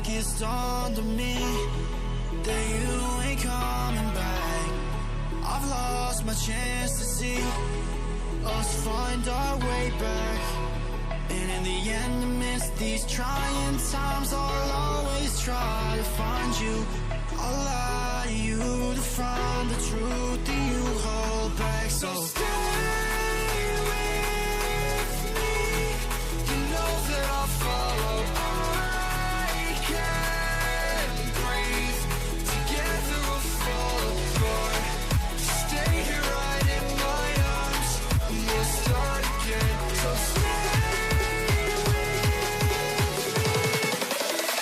think it's dawned on me that you ain't coming back. I've lost my chance to see us find our way back. And in the end, amidst these trying times, I'll always try to find you. I'll lie to you to find the truth that you hold back. So stay with me. You know that I'll follow. I can't breathe. Together we'll fall apart. Stay here right in my arms, and we'll start again. So stay with me.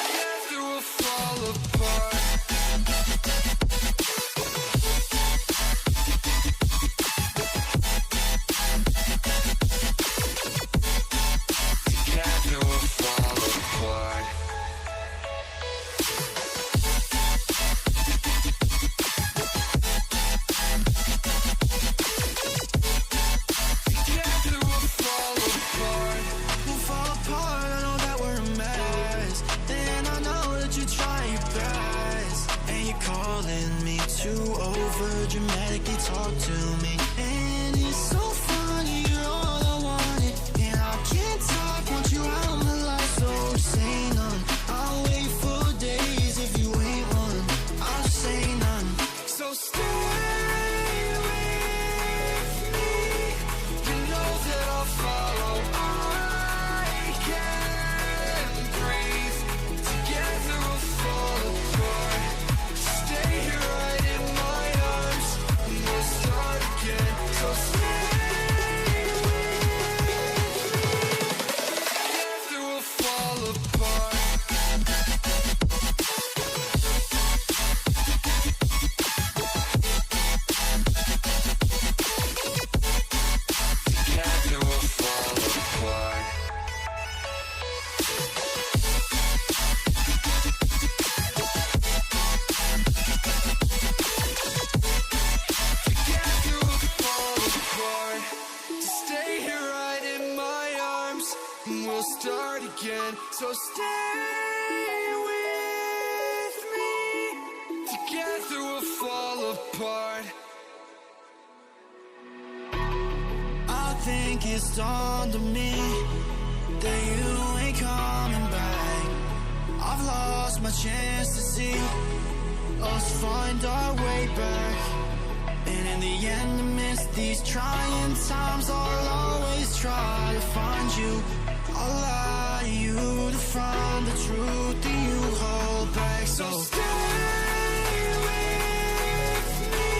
Together we'll fall apart. Dramatically talk to me, and it's so funny, you're all I wanted, and I can't talk, want you out of my life, so say none. I'll wait for days if you ain't one. I'll say none. So stay with me. You know that I'll follow. I can't breathe. Together we'll fall apart. Stay here right in my arms, and we'll start again. So stay with me. Together we'll fall apart. Together we'll fall apart. Together we'll fall apart. Stay here right in my arms, and we'll start again. So stay with me. Together we'll fall apart. I think it's dawned on me that you ain't coming back. I've lost my chance to see us find our way back. And in the end, amidst these trying times, I'll always try to find you. I'll lie to you to find the truth that you hold back. So stay with me.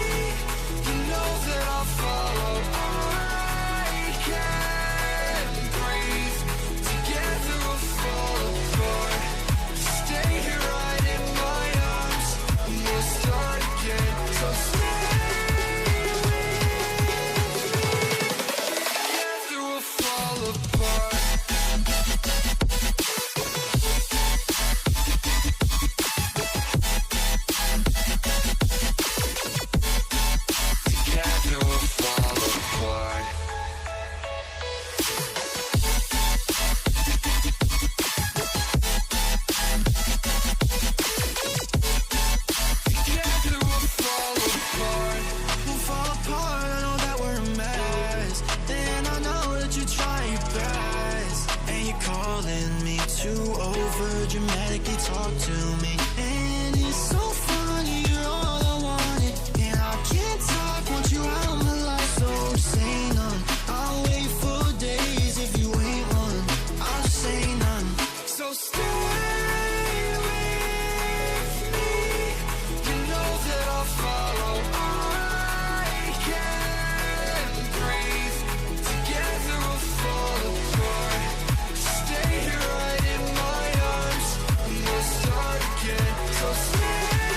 You know that I'll follow. I can't breathe. Together we'll fall apart. Stay here right in my arms, and we'll start again. So stay with me. Together we'll fall apart. Together we'll fall apart. Together we'll fall apart. We'll fall apart, I know that we're a mess. And I know that you try your best. And you're calling me to over dramatically talk to me. And it's so funny, you're all I wanted, and I can't talk, want you out of my life, so say none. I'll wait for days if you ain't one. I'll say none. So stay with me. You know that I'll follow. I can't breathe. Together we'll fall apart. Stay here right in my arms, and we'll start again. So stay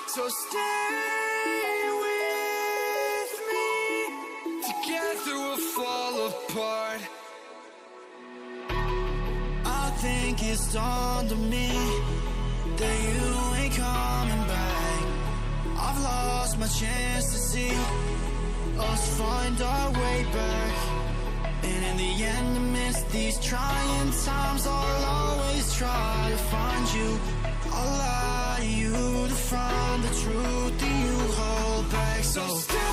So stay with me. Together we'll fall apart. I think it's dawned on me that you ain't coming back. I've lost my chance to see us find our way back. And in the end, amidst these trying times, I'll always try to find you. I'll lie to you to find the truth that you hold back. So stay